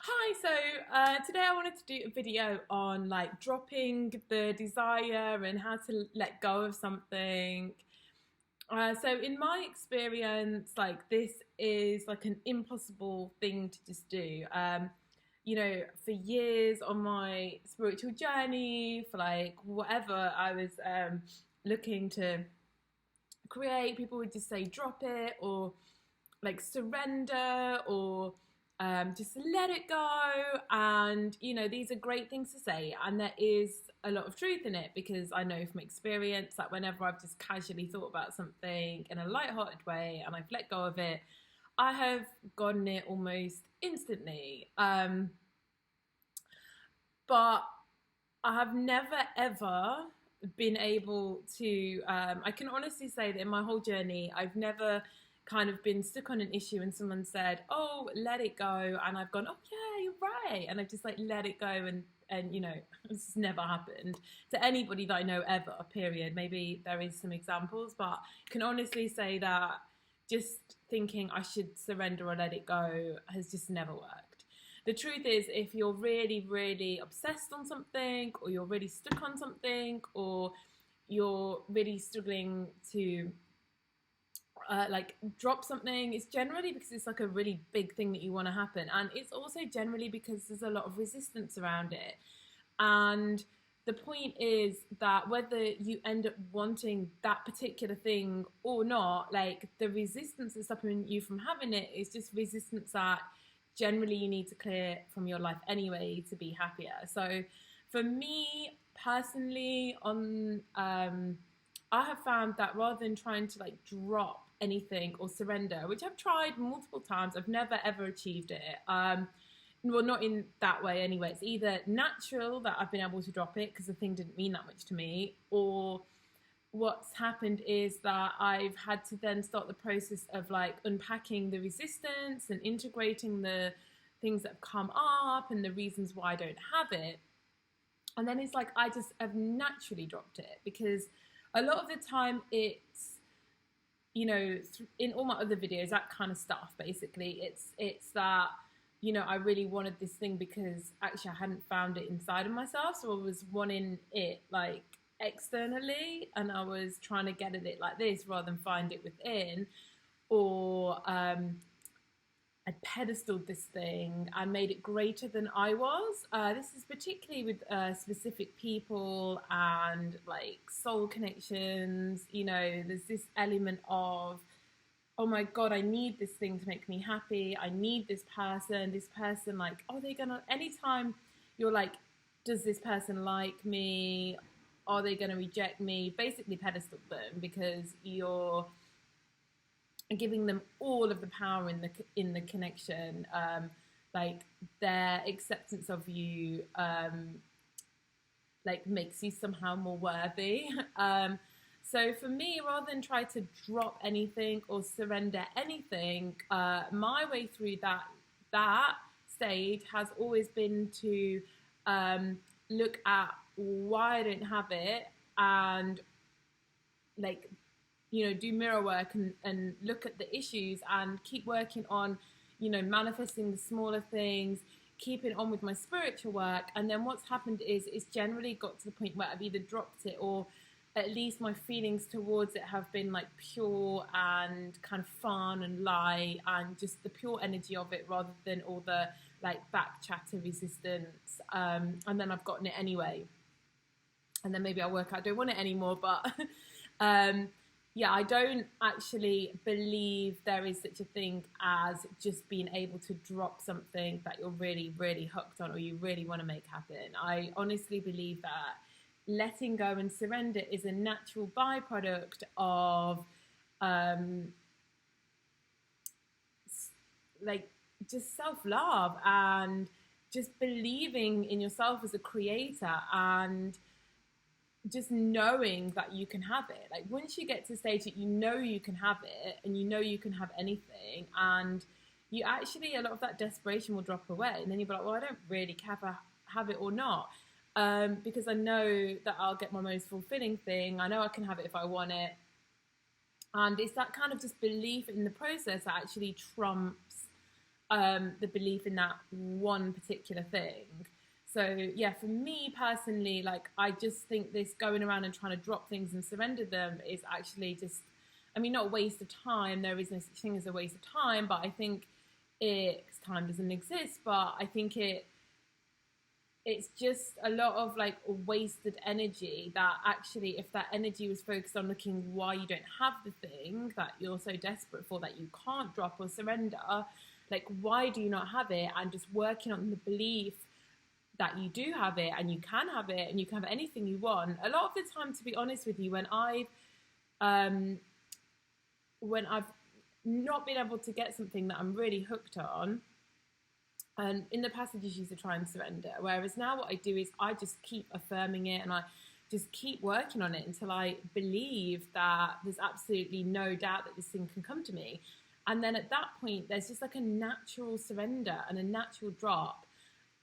Hi, today I wanted to do a video on like dropping the desire and how to let go of something. So in my experience, like this is like an impossible thing to just do. For years on my spiritual journey, for like whatever I was looking to create, people would just say drop it or like surrender or just let it go. And, these are great things to say. And there is a lot of truth in it because I know from experience that whenever I've just casually thought about something in a light-hearted way and I've let go of it, I have gotten it almost instantly. But I have never ever been able to. I can honestly say that in my whole journey, I've never kind of been stuck on an issue and someone said, "Oh, let it go," and I've gone, "Oh yeah, you're right," and I've just like let it go, and this has never happened to anybody that I know ever. Period. Maybe there is some examples, but I can honestly say that just thinking I should surrender or let it go has just never worked. The truth is, if you're really, really obsessed on something, or you're really stuck on something, or you're really struggling to like drop something, it's generally because it's like a really big thing that you want to happen, and it's also generally because there's a lot of resistance around it. And the point is that whether you end up wanting that particular thing or not, like the resistance that's stopping you from having it is just resistance that generally you need to clear from your life anyway to be happier. So for me personally, I have found that rather than trying to like drop anything or surrender, which I've tried multiple times, I've never ever achieved it. Well, not in that way anyway. It's either natural that I've been able to drop it because the thing didn't mean that much to me, or what's happened is that I've had to then start the process of like unpacking the resistance and integrating the things that have come up and the reasons why I don't have it. And then it's like I just have naturally dropped it because a lot of the time it's in all my other videos, that kind of stuff. Basically, it's that I really wanted this thing because actually I hadn't found it inside of myself, so I was wanting it like externally, and I was trying to get at it like this rather than find it within, or I pedestaled this thing and made it greater than I was. This is particularly with specific people and like soul connections. There's this element of, oh my God, I need this thing to make me happy. I need this person. This person, like, are they gonna, anytime you're like, does this person like me? Are they gonna reject me? Basically pedestal them because you're giving them all of the power in the connection, like their acceptance of you, like makes you somehow more worthy. So for me, rather than try to drop anything or surrender anything, my way through that stage has always been to look at why I don't have it, and like do mirror work and look at the issues and keep working on manifesting the smaller things, keeping on with my spiritual work. And then what's happened is it's generally got to the point where I've either dropped it, or at least my feelings towards it have been like pure and kind of fun and light and just the pure energy of it, rather than all the like back chatter resistance. And then I've gotten it anyway, and then maybe I work out I don't want it anymore. But yeah, I don't actually believe there is such a thing as just being able to drop something that you're really, really hooked on or you really want to make happen. I honestly believe that letting go and surrender is a natural byproduct of like just self-love and just believing in yourself as a creator, and just knowing that you can have it. Like once you get to the stage that you can have it, and you can have anything, and you actually, a lot of that desperation will drop away, and then you'll be like, well, I don't really care if I have it or not, because I know that I'll get my most fulfilling thing. I know I can have it if I want it. And it's that kind of just belief in the process that actually trumps the belief in that one particular thing. So yeah, for me personally, like I just think this going around and trying to drop things and surrender them is actually just, I mean, not a waste of time. There is no such thing as a waste of time, but I think time doesn't exist. But I think it's just a lot of like wasted energy that actually, if that energy was focused on looking why you don't have the thing that you're so desperate for that you can't drop or surrender, like why do you not have it, and just working on the belief that you do have it and you can have it and you can have anything you want. A lot of the time, to be honest with you, when I've not been able to get something that I'm really hooked on, and in the past I just used to try and surrender, whereas now what I do is I just keep affirming it and I just keep working on it until I believe that there's absolutely no doubt that this thing can come to me. And then at that point there's just like a natural surrender and a natural drop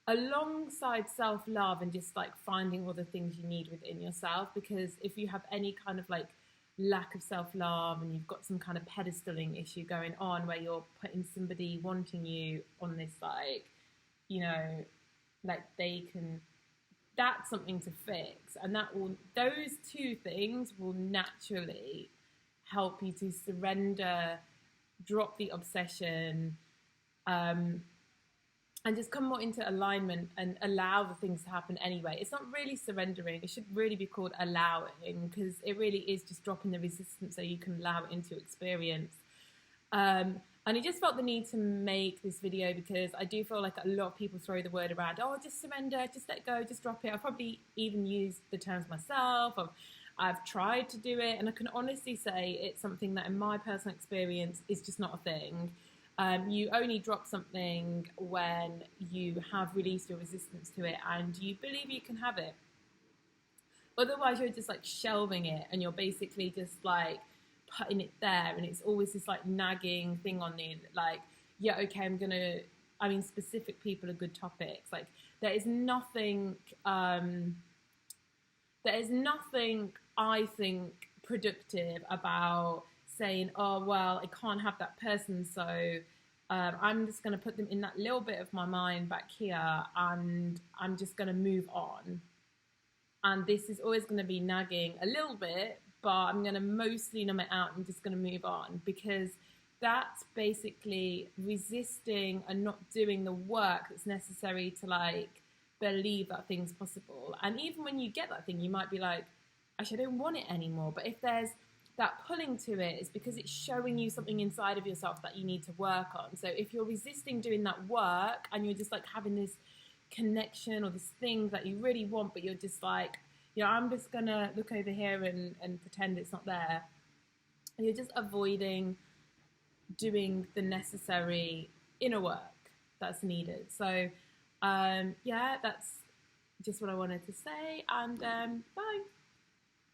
alongside self-love, and just like finding all the things you need within yourself. Because if you have any kind of like lack of self-love and you've got some kind of pedestaling issue going on where you're putting somebody wanting you on this, like, you know, like they can, that's something to fix, and that will, those two things will naturally help you to surrender, drop the obsession, and just come more into alignment and allow the things to happen anyway. It's not really surrendering. It should really be called allowing, because it really is just dropping the resistance so you can allow it into experience. And I just felt the need to make this video because I do feel like a lot of people throw the word around, oh, just surrender, just let go, just drop it. I've probably even used the terms myself. I've tried to do it, and I can honestly say it's something that in my personal experience is just not a thing. You only drop something when you have released your resistance to it and you believe you can have it. Otherwise, you're just like shelving it, and you're basically just like putting it there, and it's always this like nagging thing on you, like, yeah, okay, I mean, specific people are good topics. Like, there is nothing I think productive about saying, oh, well, I can't have that person, so I'm just going to put them in that little bit of my mind back here, and I'm just going to move on. And this is always going to be nagging a little bit, but I'm going to mostly numb it out and just going to move on, because that's basically resisting and not doing the work that's necessary to like believe that thing's possible. And even when you get that thing, you might be like, actually, I don't want it anymore. But if there's that pulling to it, it's because it's showing you something inside of yourself that you need to work on. So if you're resisting doing that work and you're just like having this connection or this thing that you really want, but you're just like, you know, I'm just gonna look over here and pretend it's not there, you're just avoiding doing the necessary inner work that's needed. So yeah, that's just what I wanted to say, and bye.